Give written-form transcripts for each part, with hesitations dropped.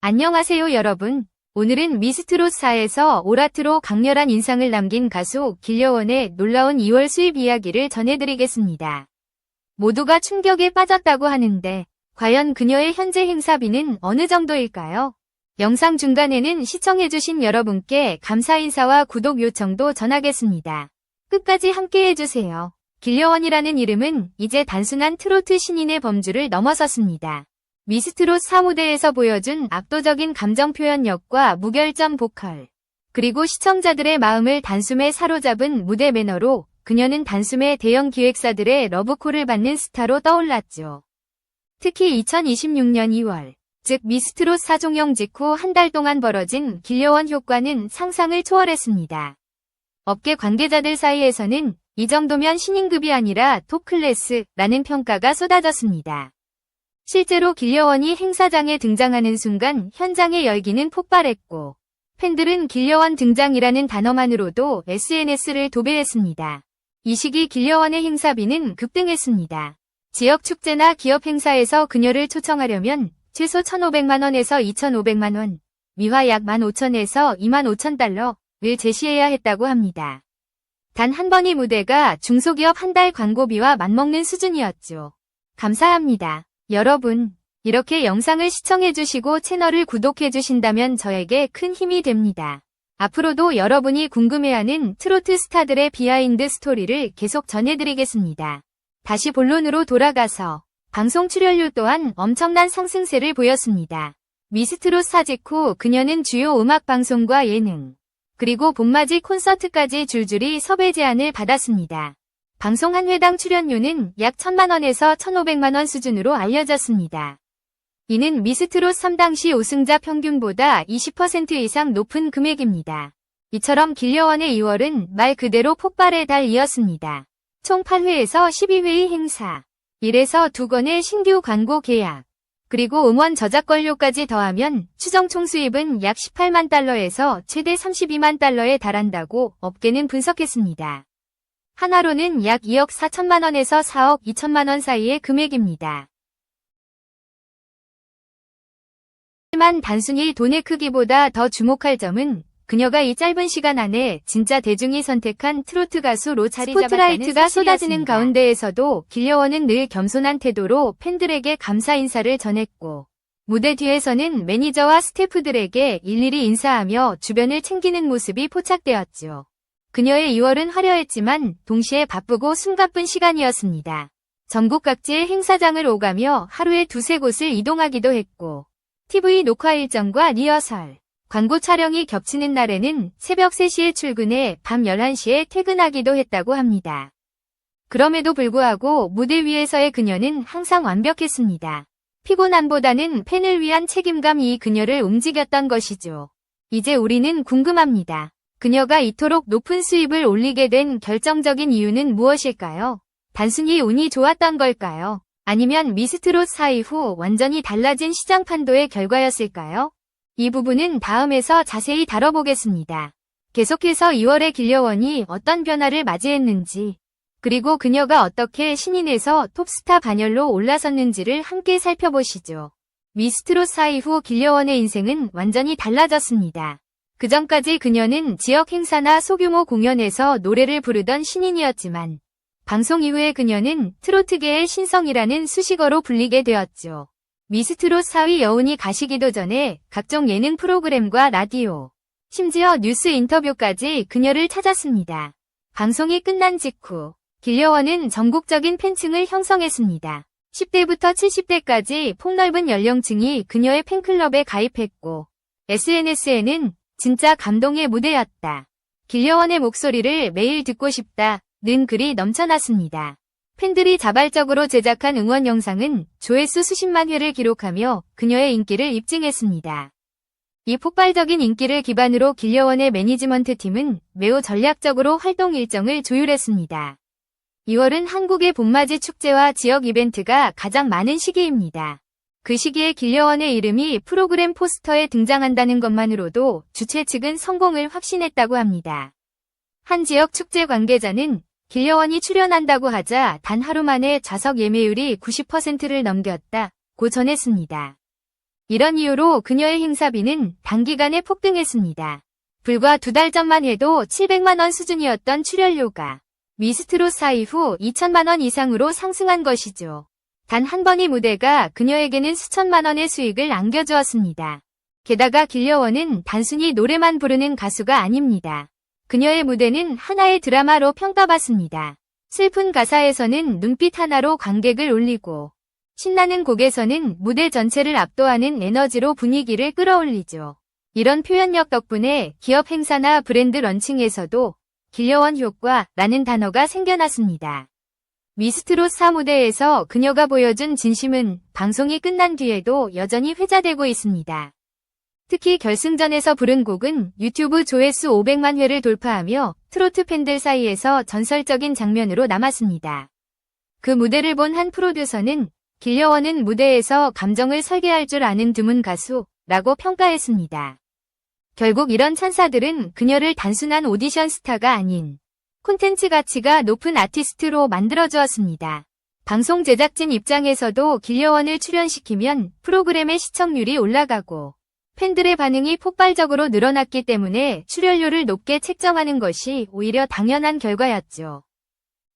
안녕하세요 여러분. 오늘은 미스트롯4에서 오라트로 강렬한 인상을 남긴 가수 길려원의 놀라운 2월 수입 이야기를 전해드리겠습니다. 모두가 충격에 빠졌다고 하는데 과연 그녀의 현재 행사비는 어느 정도일까요? 영상 중간에는 시청해주신 여러분께 감사 인사와 구독 요청도 전하겠습니다. 끝까지 함께해주세요. 길려원이라는 이름은 이제 단순한 트로트 신인의 범주를 넘어섰습니다. 미스트롯4 무대에서 보여준 압도적인 감정 표현력과 무결점 보컬, 그리고 시청자들의 마음을 단숨에 사로잡은 무대 매너로 그녀는 단숨에 대형 기획사들의 러브콜을 받는 스타로 떠올랐죠. 특히 2026년 2월, 즉 미스트롯4 종영 직후 한 달 동안 벌어진 길려원 효과는 상상을 초월했습니다. 업계 관계자들 사이에서는 이 정도면 신인급이 아니라 톱클래스라는 평가가 쏟아졌습니다. 실제로 길려원이 행사장에 등장하는 순간 현장의 열기는 폭발했고 팬들은 길려원 등장이라는 단어만으로도 SNS를 도배했습니다. 이 시기 길려원의 행사비는 급등했습니다. 지역 축제나 기업 행사에서 그녀를 초청하려면 최소 1,500만원에서 2,500만원, 미화 약 15,000에서 25,000달러를 제시해야 했다고 합니다. 단 한 번의 무대가 중소기업 한 달 광고비와 맞먹는 수준이었죠. 감사합니다. 여러분, 이렇게 영상을 시청해주시고 채널을 구독해주신다면 저에게 큰 힘이 됩니다. 앞으로도 여러분이 궁금해하는 트로트 스타들의 비하인드 스토리를 계속 전해드리겠습니다. 다시 본론으로 돌아가서 방송 출연료 또한 엄청난 상승세를 보였습니다. 미스트롯4 직후 그녀는 주요 음악방송과 예능, 그리고 봄맞이 콘서트까지 줄줄이 섭외 제안을 받았습니다. 방송 한 회당 출연료는 약 1,000만원에서 1,500만원 수준으로 알려졌습니다. 이는 미스트롯3 당시 우승자 평균보다 20% 이상 높은 금액입니다. 이처럼 길려원의 2월은 말 그대로 폭발의 달이었습니다. 총 8회에서 12회의 행사, 1에서 2건의 신규 광고 계약, 그리고 음원 저작권료까지 더하면 추정 총 수입은 약 18만 달러에서 최대 32만 달러에 달한다고 업계는 분석했습니다. 하나로는 약 2억 4천만원에서 4억 2천만원 사이의 금액입니다. 하지만 단순히 돈의 크기보다 더 주목할 점은 그녀가 이 짧은 시간 안에 진짜 대중이 선택한 트로트 가수로 자리 잡았다는 스포트라이트가 쏟아지는 가운데에서도 길려원은 늘 겸손한 태도로 팬들에게 감사 인사를 전했고 무대 뒤에서는 매니저와 스태프들에게 일일이 인사하며 주변을 챙기는 모습이 포착되었죠. 그녀의 2월은 화려했지만 동시에 바쁘고 숨가쁜 시간이었습니다. 전국 각지의 행사장을 오가며 하루에 두세 곳을 이동하기도 했고 TV 녹화 일정과 리허설, 광고 촬영이 겹치는 날에는 새벽 3시에 출근해 밤 11시에 퇴근하기도 했다고 합니다. 그럼에도 불구하고 무대 위에서의 그녀는 항상 완벽했습니다. 피곤함보다는 팬을 위한 책임감이 그녀를 움직였던 것이죠. 이제 우리는 궁금합니다. 그녀가 이토록 높은 수입을 올리게 된 결정적인 이유는 무엇일까요? 단순히 운이 좋았던 걸까요? 아니면 미스트롯4 이후 완전히 달라진 시장 판도의 결과였을까요? 이 부분은 다음에서 자세히 다뤄보겠습니다. 계속해서 2월의 길려원이 어떤 변화를 맞이했는지, 그리고 그녀가 어떻게 신인에서 톱스타 반열로 올라섰는지를 함께 살펴보시죠. 미스트롯4 이후 길려원의 인생은 완전히 달라졌습니다. 그전까지 그녀는 지역 행사나 소규모 공연에서 노래를 부르던 신인이었지만 방송 이후에 그녀는 트로트계의 신성이라는 수식어로 불리게 되었죠. 미스트롯4위 여운이 가시기도 전에 각종 예능 프로그램과 라디오, 심지어 뉴스 인터뷰까지 그녀를 찾았습니다. 방송이 끝난 직후 길려원은 전국적인 팬층을 형성했습니다. 10대부터 70대까지 폭넓은 연령층이 그녀의 팬클럽에 가입했고 SNS에는 진짜 감동의 무대였다. 길려원의 목소리를 매일 듣고 싶다는 글이 넘쳐났습니다. 팬들이 자발적으로 제작한 응원 영상은 조회수 수십만 회를 기록하며 그녀의 인기를 입증했습니다. 이 폭발적인 인기를 기반으로 길려원의 매니지먼트 팀은 매우 전략적으로 활동 일정을 조율했습니다. 2월은 한국의 봄맞이 축제와 지역 이벤트가 가장 많은 시기입니다. 그 시기에 길려원의 이름이 프로그램 포스터에 등장한다는 것만으로도 주최 측은 성공을 확신했다고 합니다. 한 지역 축제 관계자는 길려원이 출연한다고 하자 단 하루 만에 좌석 예매율이 90%를 넘겼다고 전했습니다. 이런 이유로 그녀의 행사비는 단기간에 폭등했습니다. 불과 2달 전만 해도 700만 원 수준이었던 출연료가 미스트롯4 이후 2천만 원 이상으로 상승한 것이죠. 단 한 번의 무대가 그녀에게는 수천만 원의 수익을 안겨주었습니다. 게다가 길려원은 단순히 노래만 부르는 가수가 아닙니다. 그녀의 무대는 하나의 드라마로 평가받습니다. 슬픈 가사에서는 눈빛 하나로 관객을 울리고 신나는 곡에서는 무대 전체를 압도하는 에너지로 분위기를 끌어올리죠. 이런 표현력 덕분에 기업 행사나 브랜드 런칭에서도 길려원 효과라는 단어가 생겨났습니다. 미스트롯4 무대에서 그녀가 보여준 진심은 방송이 끝난 뒤에도 여전히 회자되고 있습니다. 특히 결승전에서 부른 곡은 유튜브 조회수 500만 회를 돌파하며 트로트 팬들 사이에서 전설적인 장면으로 남았습니다. 그 무대를 본 한 프로듀서는 길려원은 무대에서 감정을 설계할 줄 아는 드문 가수라고 평가했습니다. 결국 이런 찬사들은 그녀를 단순한 오디션 스타가 아닌 콘텐츠 가치가 높은 아티스트로 만들어주었습니다. 방송 제작진 입장에서도 길려원을 출연시키면 프로그램의 시청률이 올라가고 팬들의 반응이 폭발적으로 늘어났기 때문에 출연료를 높게 책정하는 것이 오히려 당연한 결과였죠.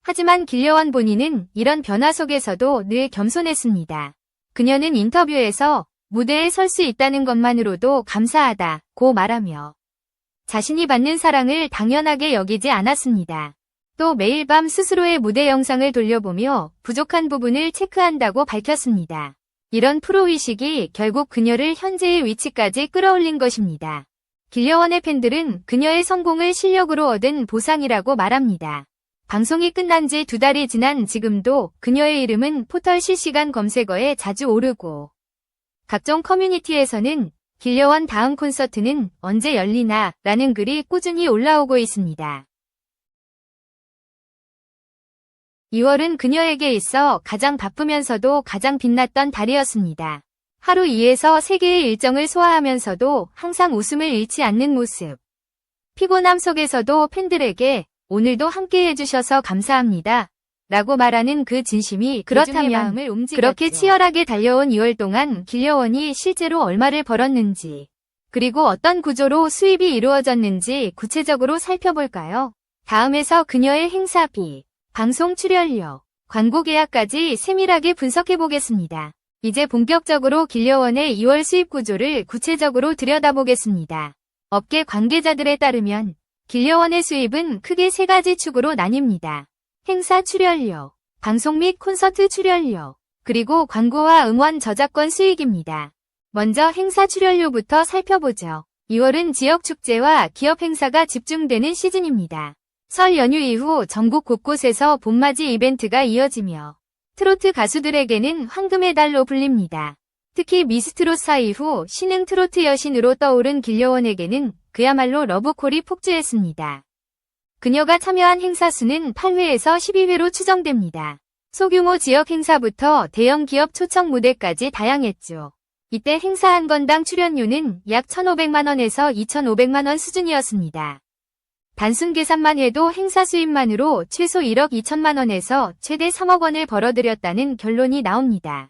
하지만 길려원 본인은 이런 변화 속에서도 늘 겸손했습니다. 그녀는 인터뷰에서 무대에 설 수 있다는 것만으로도 감사하다고 말하며 자신이 받는 사랑을 당연하게 여기지 않았습니다. 또 매일 밤 스스로의 무대 영상을 돌려보며 부족한 부분을 체크한다고 밝혔습니다. 이런 프로의식이 결국 그녀를 현재의 위치까지 끌어올린 것입니다. 길려원의 팬들은 그녀의 성공을 실력으로 얻은 보상이라고 말합니다. 방송이 끝난 지 2달이 지난 지금도 그녀의 이름은 포털 실시간 검색어에 자주 오르고 각종 커뮤니티에서는 길려원 다음 콘서트는 언제 열리나 라는 글이 꾸준히 올라오고 있습니다. 2월은 그녀에게 있어 가장 바쁘면서도 가장 빛났던 달이었습니다. 하루 2에서 3개의 일정을 소화하면서도 항상 웃음을 잃지 않는 모습. 피곤함 속에서도 팬들에게 오늘도 함께 해주셔서 감사합니다 라고 말하는 그 진심이 그렇다면 그렇게 치열하게 달려온 2월 동안 길려원이 실제로 얼마를 벌었는지 그리고 어떤 구조로 수입이 이루어졌는지 구체적으로 살펴볼까요? 다음에서 그녀의 행사비, 방송 출연료, 광고 계약까지 세밀하게 분석해보겠습니다. 이제 본격적으로 길려원의 2월 수입 구조를 구체적으로 들여다보겠습니다. 업계 관계자들에 따르면 길려원의 수입은 크게 3가지 축으로 나뉩니다. 행사 출연료, 방송 및 콘서트 출연료, 그리고 광고와 음원 저작권 수익입니다. 먼저 행사 출연료부터 살펴보죠. 2월은 지역 축제와 기업 행사가 집중되는 시즌입니다. 설 연휴 이후 전국 곳곳에서 봄맞이 이벤트가 이어지며 트로트 가수들에게는 황금의 달로 불립니다. 특히 미스트롯4 이후 신흥 트로트 여신으로 떠오른 길려원에게는 그야말로 러브콜이 폭주했습니다. 그녀가 참여한 행사 수는 8회에서 12회로 추정됩니다. 소규모 지역 행사부터 대형 기업 초청 무대까지 다양했죠. 이때 행사 한 건당 출연료는 약 1,500만 원에서 2,500만 원 수준이었습니다. 단순 계산만 해도 행사 수입만으로 최소 1억 2천만 원에서 최대 3억 원을 벌어들였다는 결론이 나옵니다.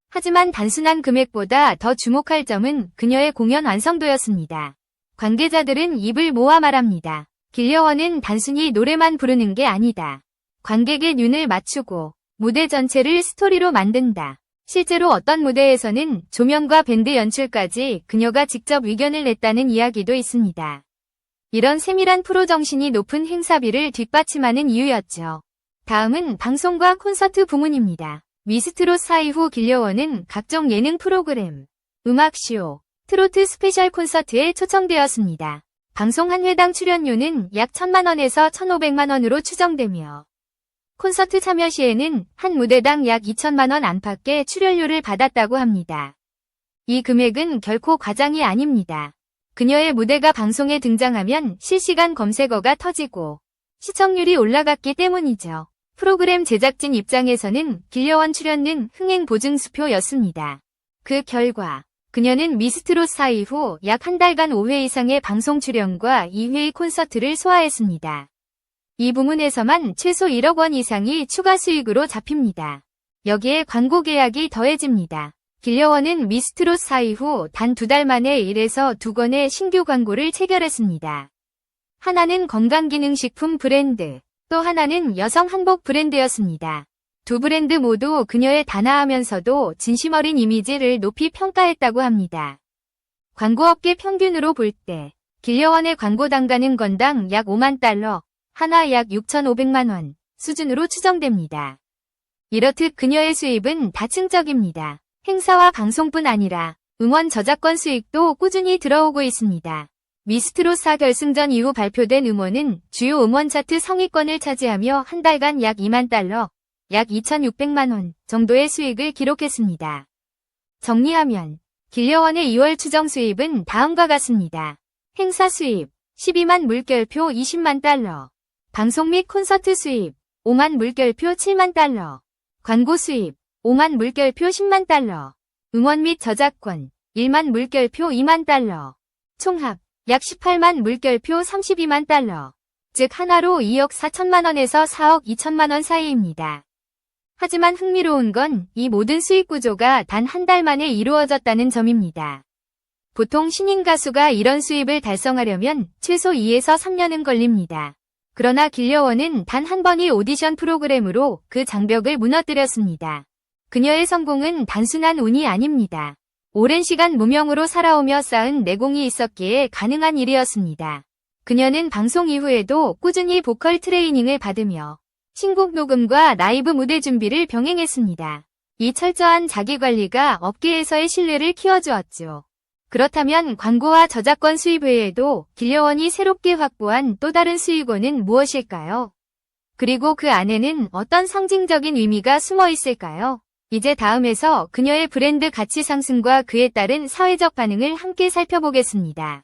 하지만 단순한 금액보다 더 주목할 점은 그녀의 공연 완성도였습니다. 관계자들은 입을 모아 말합니다. 길려원은 단순히 노래만 부르는 게 아니다. 관객의 눈을 맞추고 무대 전체를 스토리로 만든다. 실제로 어떤 무대에서는 조명과 밴드 연출까지 그녀가 직접 의견을 냈다는 이야기도 있습니다. 이런 세밀한 프로 정신이 높은 행사비를 뒷받침하는 이유였죠. 다음은 방송과 콘서트 부문입니다. 미스트롯4 이후 길려원은 각종 예능 프로그램, 음악쇼, 트로트 스페셜 콘서트에 초청되었습니다. 방송 한 회당 출연료는 약 1,000만 원에서 1,500만 원으로 추정되며 콘서트 참여 시에는 한 무대당 약 2천만 원 안팎의 출연료를 받았다고 합니다. 이 금액은 결코 과장이 아닙니다. 그녀의 무대가 방송에 등장하면 실시간 검색어가 터지고 시청률이 올라갔기 때문이죠. 프로그램 제작진 입장에서는 길려원 출연은 흥행 보증수표였습니다. 그 결과 그녀는 미스트롯4 이후 약 한 달간 5회 이상의 방송 출연과 2회의 콘서트를 소화했습니다. 이 부문에서만 최소 1억 원 이상이 추가 수익으로 잡힙니다. 여기에 광고 계약이 더해집니다. 길려원은 미스트롯 4위 후 단 2달 만에 1에서 2건의 신규 광고를 체결했습니다. 하나는 건강기능식품 브랜드, 또 하나는 여성 한복 브랜드였습니다. 두 브랜드 모두 그녀의 단아하면서도 진심 어린 이미지를 높이 평가했다고 합니다. 광고업계 평균으로 볼 때 길려원의 광고 단가는 건당 약 5만 달러, 하나 약 6,500만 원 수준으로 추정됩니다. 이렇듯 그녀의 수입은 다층적입니다. 행사와 방송뿐 아니라 음원 저작권 수익도 꾸준히 들어오고 있습니다. 미스트롯 4 결승전 이후 발표된 음원은 주요 음원 차트 상위권을 차지하며 한 달간 약 2만 달러, 약 2,600만 원 정도의 수익을 기록했습니다. 정리하면 길려원의 2월 추정 수입은 다음과 같습니다. 행사 수입 12만 물결표 20만 달러, 방송 및 콘서트 수입 5만 물결표 7만 달러, 광고 수입 5만 물결표 10만 달러, 음원 및 저작권 1만 물결표 2만 달러, 총합 약 18만 물결표 32만 달러, 즉 하나로 2억 4천만 원에서 4억 2천만 원 사이입니다. 하지만 흥미로운 건 이 모든 수익 구조가 단 한 달 만에 이루어졌다는 점입니다. 보통 신인 가수가 이런 수입을 달성하려면 최소 2에서 3년은 걸립니다. 그러나 길려원은 단 한 번의 오디션 프로그램으로 그 장벽을 무너뜨렸습니다. 그녀의 성공은 단순한 운이 아닙니다. 오랜 시간 무명으로 살아오며 쌓은 내공이 있었기에 가능한 일이었습니다. 그녀는 방송 이후에도 꾸준히 보컬 트레이닝을 받으며 신곡 녹음과 라이브 무대 준비를 병행했습니다. 이 철저한 자기관리가 업계에서의 신뢰를 키워주었죠. 그렇다면 광고와 저작권 수입 외에도 길려원이 새롭게 확보한 또 다른 수익원은 무엇일까요? 그리고 그 안에는 어떤 상징적인 의미가 숨어 있을까요? 이제 다음에서 그녀의 브랜드 가치 상승과 그에 따른 사회적 반응을 함께 살펴보겠습니다.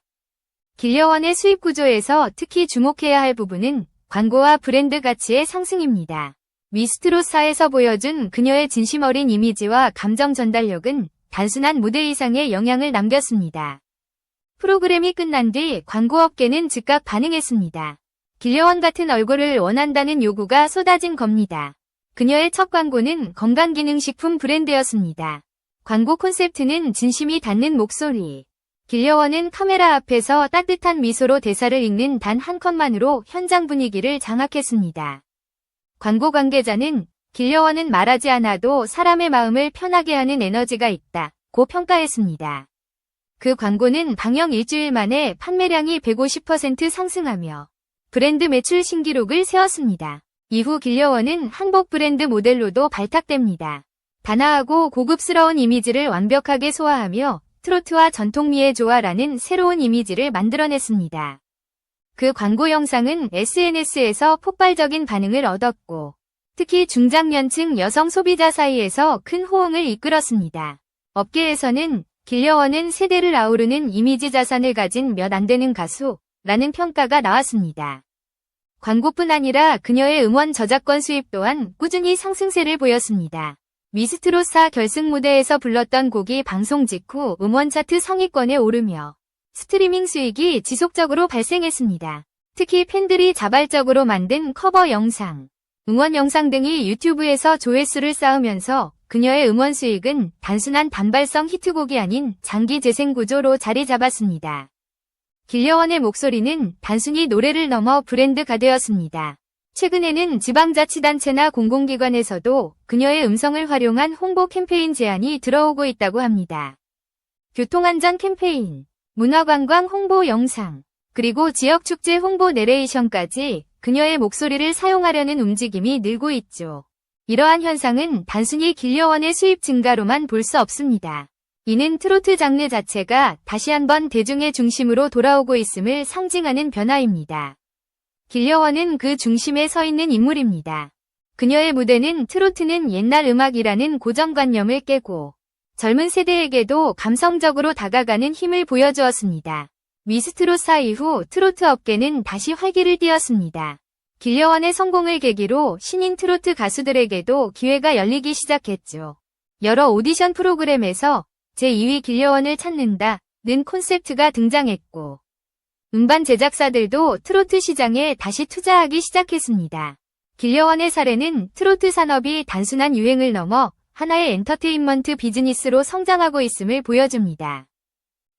길려원의 수입 구조에서 특히 주목해야 할 부분은 광고와 브랜드 가치의 상승입니다. 미스트롯 4에서 보여준 그녀의 진심 어린 이미지와 감정 전달력은 단순한 무대 이상의 영향을 남겼습니다. 프로그램이 끝난 뒤 광고업계는 즉각 반응했습니다. 길려원 같은 얼굴을 원한다는 요구가 쏟아진 겁니다. 그녀의 첫 광고는 건강기능식품 브랜드였습니다. 광고 콘셉트는 진심이 닿는 목소리. 길려원은 카메라 앞에서 따뜻한 미소로 대사를 읽는 단 한 컷만으로 현장 분위기를 장악했습니다. 광고 관계자는 길려원은 말하지 않아도 사람의 마음을 편하게 하는 에너지가 있다고 평가했습니다. 그 광고는 방영 일주일 만에 판매량이 150% 상승하며 브랜드 매출 신기록을 세웠습니다. 이후 길려원은 한복 브랜드 모델로도 발탁됩니다. 단아하고 고급스러운 이미지를 완벽하게 소화하며 트로트와 전통미의 조화라는 새로운 이미지를 만들어냈습니다. 그 광고 영상은 SNS에서 폭발적인 반응을 얻었고 특히 중장년층 여성 소비자 사이에서 큰 호응을 이끌었습니다. 업계에서는 길려원은 세대를 아우르는 이미지 자산을 가진 몇 안 되는 가수라는 평가가 나왔습니다. 광고뿐 아니라 그녀의 음원 저작권 수입 또한 꾸준히 상승세를 보였습니다. 미스트롯 4 결승 무대에서 불렀던 곡이 방송 직후 음원 차트 상위권에 오르며 스트리밍 수익이 지속적으로 발생했습니다. 특히 팬들이 자발적으로 만든 커버 영상, 응원 영상 등이 유튜브에서 조회수를 쌓으면서 그녀의 음원 수익은 단순한 단발성 히트곡이 아닌 장기 재생 구조로 자리 잡았습니다. 길려원의 목소리는 단순히 노래를 넘어 브랜드가 되었습니다. 최근에는 지방자치단체나 공공기관에서도 그녀의 음성을 활용한 홍보 캠페인 제안이 들어오고 있다고 합니다. 교통안전 캠페인, 문화관광 홍보 영상, 그리고 지역축제 홍보 내레이션까지 그녀의 목소리를 사용하려는 움직임이 늘고 있죠. 이러한 현상은 단순히 길려원의 수입 증가로만 볼 수 없습니다. 이는 트로트 장르 자체가 다시 한번 대중의 중심으로 돌아오고 있음을 상징하는 변화입니다. 길려원은 그 중심에 서 있는 인물입니다. 그녀의 무대는 트로트는 옛날 음악이라는 고정관념을 깨고 젊은 세대에게도 감성적으로 다가가는 힘을 보여주었습니다. 미스트롯 4 이후 트로트 업계는 다시 활기를 띠었습니다. 길려원의 성공을 계기로 신인 트로트 가수들에게도 기회가 열리기 시작했죠. 여러 오디션 프로그램에서 제2위 길려원을 찾는다는 콘셉트가 등장했고 음반 제작사들도 트로트 시장에 다시 투자하기 시작했습니다. 길려원의 사례는 트로트 산업이 단순한 유행을 넘어 하나의 엔터테인먼트 비즈니스로 성장하고 있음을 보여줍니다.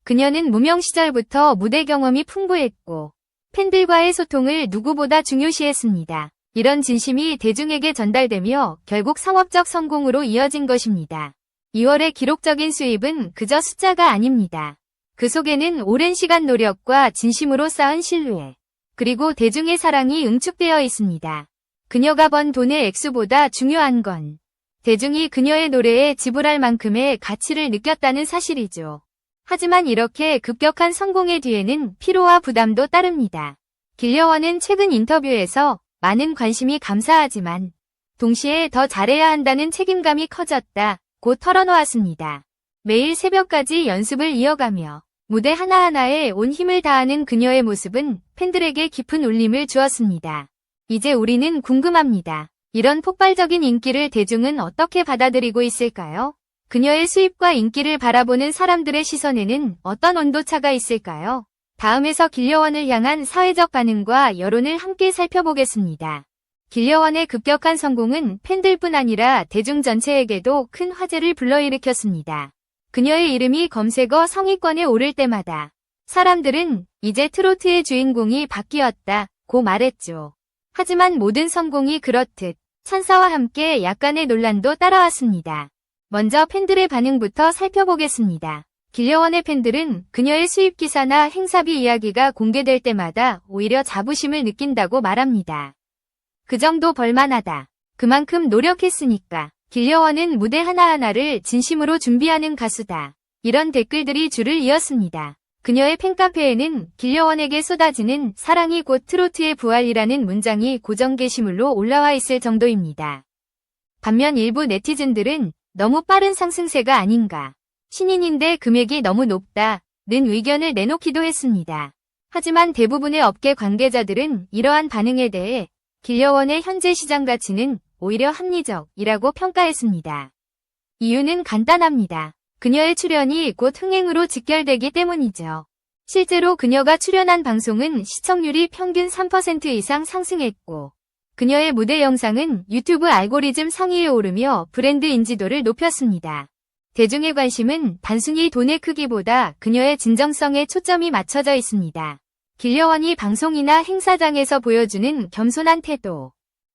그녀는 무명 시절부터 무대 경험이 풍부했고 팬들과의 소통을 누구보다 중요시했습니다. 이런 진심이 대중에게 전달되며 결국 상업적 성공으로 이어진 것입니다. 2월의 기록적인 수입은 그저 숫자가 아닙니다. 그 속에는 오랜 시간 노력과 진심으로 쌓은 신뢰, 그리고 대중의 사랑이 응축되어 있습니다. 그녀가 번 돈의 액수보다 중요한 건 대중이 그녀의 노래에 지불할 만큼의 가치를 느꼈다는 사실이죠. 하지만 이렇게 급격한 성공의 뒤에는 피로와 부담도 따릅니다. 길려원은 최근 인터뷰에서 많은 관심이 감사하지만 동시에 더 잘해야 한다는 책임감이 커졌다고 털어놓았습니다. 매일 새벽까지 연습을 이어가며 무대 하나하나에 온 힘을 다하는 그녀의 모습은 팬들에게 깊은 울림을 주었습니다. 이제 우리는 궁금합니다. 이런 폭발적인 인기를 대중은 어떻게 받아들이고 있을까요? 그녀의 수입과 인기를 바라보는 사람들의 시선에는 어떤 온도차가 있을까요? 다음에서 길려원을 향한 사회적 반응과 여론을 함께 살펴보겠습니다. 길려원의 급격한 성공은 팬들뿐 아니라 대중 전체에게도 큰 화제를 불러일으켰습니다. 그녀의 이름이 검색어 상위권에 오를 때마다 사람들은 이제 트로트의 주인공이 바뀌었다고 말했죠. 하지만 모든 성공이 그렇듯 찬사와 함께 약간의 논란도 따라왔습니다. 먼저 팬들의 반응부터 살펴보겠습니다. 길려원의 팬들은 그녀의 수입 기사나 행사비 이야기가 공개될 때마다 오히려 자부심을 느낀다고 말합니다. 그 정도 벌만하다. 그만큼 노력했으니까. 길려원은 무대 하나하나를 진심으로 준비하는 가수다. 이런 댓글들이 줄을 이었습니다. 그녀의 팬카페에는 길려원에게 쏟아지는 사랑이 곧 트로트의 부활이라는 문장이 고정 게시물로 올라와 있을 정도입니다. 반면 일부 네티즌들은 너무 빠른 상승세가 아닌가. 신인인데 금액이 너무 높다는 의견을 내놓기도 했습니다. 하지만 대부분의 업계 관계자들은 이러한 반응에 대해 길려원의 현재 시장 가치는 오히려 합리적이라고 평가했습니다. 이유는 간단합니다. 그녀의 출연이 곧 흥행으로 직결되기 때문이죠. 실제로 그녀가 출연한 방송은 시청률이 평균 3% 이상 상승했고 그녀의 무대 영상은 유튜브 알고리즘 상위에 오르며 브랜드 인지도를 높였습니다. 대중의 관심은 단순히 돈의 크기보다 그녀의 진정성에 초점이 맞춰져 있습니다. 길려원이 방송이나 행사장에서 보여주는 겸손한 태도,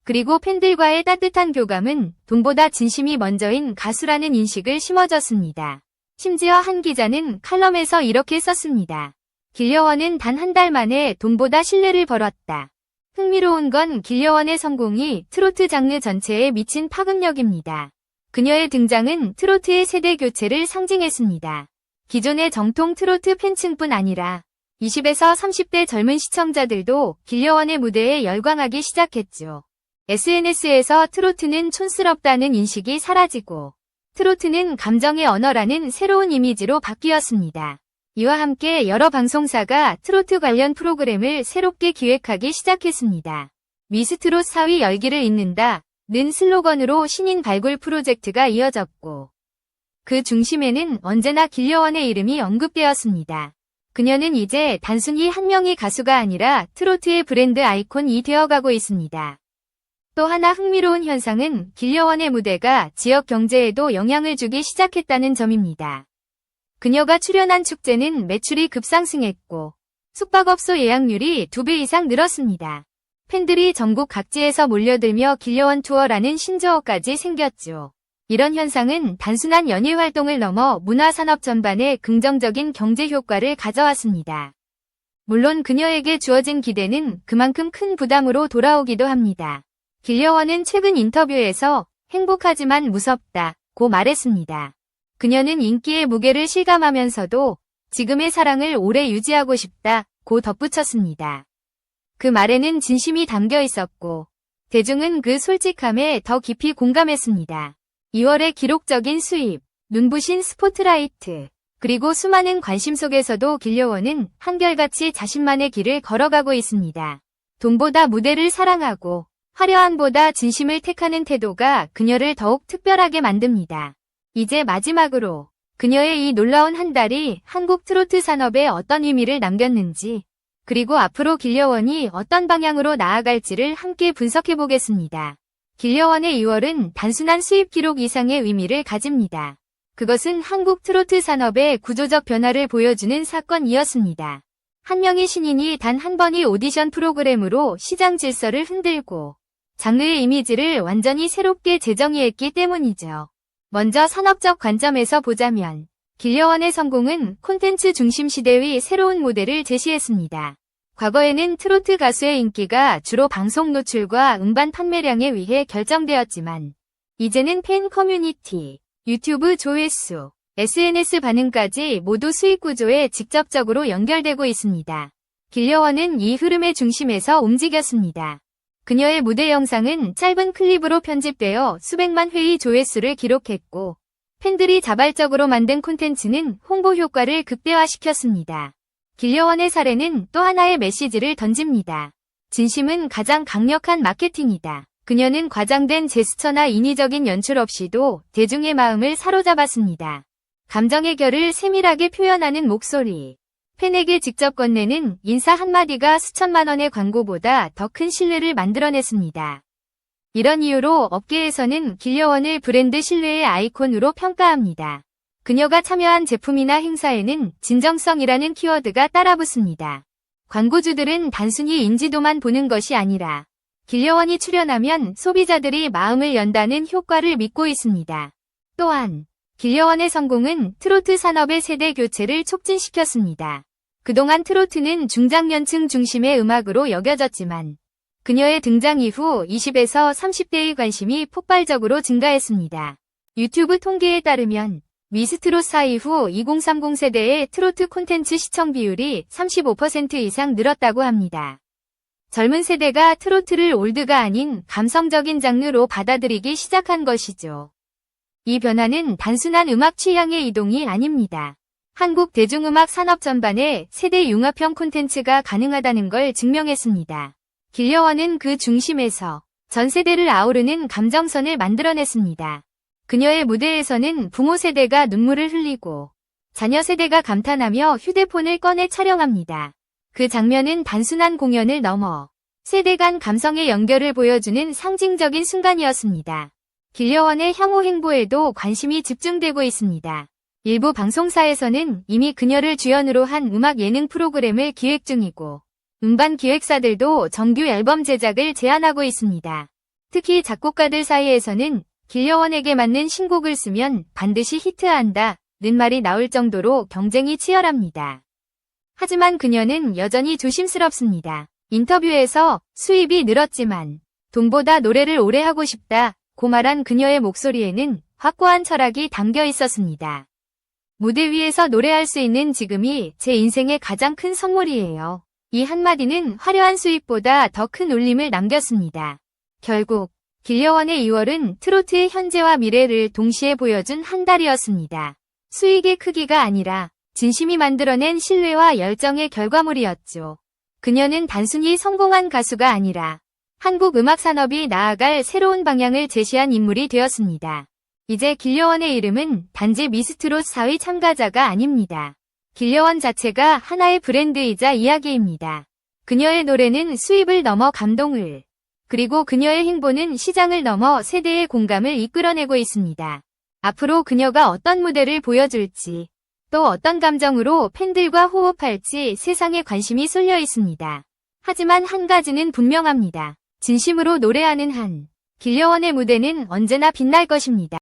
그리고 팬들과의 따뜻한 교감은 돈보다 진심이 먼저인 가수라는 인식을 심어줬습니다. 심지어 한 기자는 칼럼에서 이렇게 썼습니다. 길려원은 단 한 달 만에 돈보다 신뢰를 벌었다. 흥미로운 건 길려원의 성공이 트로트 장르 전체에 미친 파급력입니다. 그녀의 등장은 트로트의 세대 교체를 상징했습니다. 기존의 정통 트로트 팬층뿐 아니라 20에서 30대 젊은 시청자들도 길려원의 무대에 열광하기 시작했죠. SNS에서 트로트는 촌스럽다는 인식이 사라지고 트로트는 감정의 언어라는 새로운 이미지로 바뀌었습니다. 이와 함께 여러 방송사가 트로트 관련 프로그램을 새롭게 기획하기 시작했습니다. 미스트롯 4위 열기를 잇는다는 슬로건으로 신인 발굴 프로젝트가 이어졌고 그 중심에는 언제나 길려원의 이름이 언급되었습니다. 그녀는 이제 단순히 한 명의 가수가 아니라 트로트의 브랜드 아이콘이 되어가고 있습니다. 또 하나 흥미로운 현상은 길려원의 무대가 지역 경제에도 영향을 주기 시작했다는 점입니다. 그녀가 출연한 축제는 매출이 급상승했고 숙박업소 예약률이 2배 이상 늘었습니다. 팬들이 전국 각지에서 몰려들며 길려원 투어라는 신조어까지 생겼죠. 이런 현상은 단순한 연예 활동을 넘어 문화산업 전반에 긍정적인 경제 효과를 가져왔습니다. 물론 그녀에게 주어진 기대는 그만큼 큰 부담으로 돌아오기도 합니다. 길려원은 최근 인터뷰에서 행복하지만 무섭다고 말했습니다. 그녀는 인기의 무게를 실감하면서도 지금의 사랑을 오래 유지하고 싶다고 덧붙였습니다. 그 말에는 진심이 담겨 있었고 대중은 그 솔직함에 더 깊이 공감했습니다. 2월의 기록적인 수입, 눈부신 스포트라이트, 그리고 수많은 관심 속에서도 길려원은 한결같이 자신만의 길을 걸어가고 있습니다. 돈보다 무대를 사랑하고 화려함보다 진심을 택하는 태도가 그녀를 더욱 특별하게 만듭니다. 이제 마지막으로 그녀의 이 놀라운 한 달이 한국 트로트 산업에 어떤 의미를 남겼는지, 그리고 앞으로 길려원이 어떤 방향으로 나아갈지를 함께 분석해 보겠습니다. 길려원의 2월은 단순한 수입 기록 이상의 의미를 가집니다. 그것은 한국 트로트 산업의 구조적 변화를 보여주는 사건이었습니다. 한 명의 신인이 단 한 번의 오디션 프로그램으로 시장 질서를 흔들고 장르의 이미지를 완전히 새롭게 재정의했기 때문이죠. 먼저 산업적 관점에서 보자면 길려원의 성공은 콘텐츠 중심 시대의 새로운 모델을 제시했습니다. 과거에는 트로트 가수의 인기가 주로 방송 노출과 음반 판매량에 의해 결정되었지만 이제는 팬 커뮤니티, 유튜브 조회수, SNS 반응까지 모두 수익 구조에 직접적으로 연결되고 있습니다. 길려원은 이 흐름의 중심에서 움직였습니다. 그녀의 무대 영상은 짧은 클립으로 편집되어 수백만 회의 조회수를 기록했고 팬들이 자발적으로 만든 콘텐츠는 홍보 효과를 극대화시켰습니다. 길려원의 사례는 또 하나의 메시지를 던집니다. 진심은 가장 강력한 마케팅이다. 그녀는 과장된 제스처나 인위적인 연출 없이도 대중의 마음을 사로잡았습니다. 감정의 결을 세밀하게 표현하는 목소리. 팬에게 직접 건네는 인사 한마디가 수천만 원의 광고보다 더 큰 신뢰를 만들어냈습니다. 이런 이유로 업계에서는 길려원을 브랜드 신뢰의 아이콘으로 평가합니다. 그녀가 참여한 제품이나 행사에는 진정성이라는 키워드가 따라붙습니다. 광고주들은 단순히 인지도만 보는 것이 아니라 길려원이 출연하면 소비자들이 마음을 연다는 효과를 믿고 있습니다. 또한 길려원의 성공은 트로트 산업의 세대 교체를 촉진시켰습니다. 그동안 트로트는 중장년층 중심의 음악으로 여겨졌지만 그녀의 등장 이후 20에서 30대의 관심이 폭발적으로 증가했습니다. 유튜브 통계에 따르면 미스트롯4 이후 2030 세대의 트로트 콘텐츠 시청 비율이 35% 이상 늘었다고 합니다. 젊은 세대가 트로트를 올드가 아닌 감성적인 장르로 받아들이기 시작한 것이죠. 이 변화는 단순한 음악 취향의 이동이 아닙니다. 한국 대중음악 산업 전반에 세대 융합형 콘텐츠가 가능하다는 걸 증명했습니다. 길려원은 그 중심에서 전 세대를 아우르는 감정선을 만들어냈습니다. 그녀의 무대에서는 부모 세대가 눈물을 흘리고 자녀 세대가 감탄하며 휴대폰을 꺼내 촬영합니다. 그 장면은 단순한 공연을 넘어 세대 간 감성의 연결을 보여주는 상징적인 순간이었습니다. 길려원의 향후 행보에도 관심이 집중되고 있습니다. 일부 방송사에서는 이미 그녀를 주연으로 한 음악 예능 프로그램을 기획 중이고 음반 기획사들도 정규 앨범 제작을 제안하고 있습니다. 특히 작곡가들 사이에서는 길려원에게 맞는 신곡을 쓰면 반드시 히트한다는 말이 나올 정도로 경쟁이 치열합니다. 하지만 그녀는 여전히 조심스럽습니다. 인터뷰에서 수입이 늘었지만 돈보다 노래를 오래 하고 싶다고 말한 그녀의 목소리에는 확고한 철학이 담겨 있었습니다. 무대 위에서 노래할 수 있는 지금이 제 인생의 가장 큰 선물이에요. 이 한마디는 화려한 수입보다 더 큰 울림을 남겼습니다. 결국 길려원의 2월은 트로트의 현재와 미래를 동시에 보여준 한 달이었습니다. 수익의 크기가 아니라 진심이 만들어낸 신뢰와 열정의 결과물이었죠. 그녀는 단순히 성공한 가수가 아니라 한국 음악 산업이 나아갈 새로운 방향을 제시한 인물이 되었습니다. 이제 길려원의 이름은 단지 미스트롯 4의 참가자가 아닙니다. 길려원 자체가 하나의 브랜드이자 이야기입니다. 그녀의 노래는 수입을 넘어 감동을, 그리고 그녀의 행보는 시장을 넘어 세대의 공감을 이끌어내고 있습니다. 앞으로 그녀가 어떤 무대를 보여줄지, 또 어떤 감정으로 팬들과 호흡할지 세상에 관심이 쏠려 있습니다. 하지만 한 가지는 분명합니다. 진심으로 노래하는 한 길려원의 무대는 언제나 빛날 것입니다.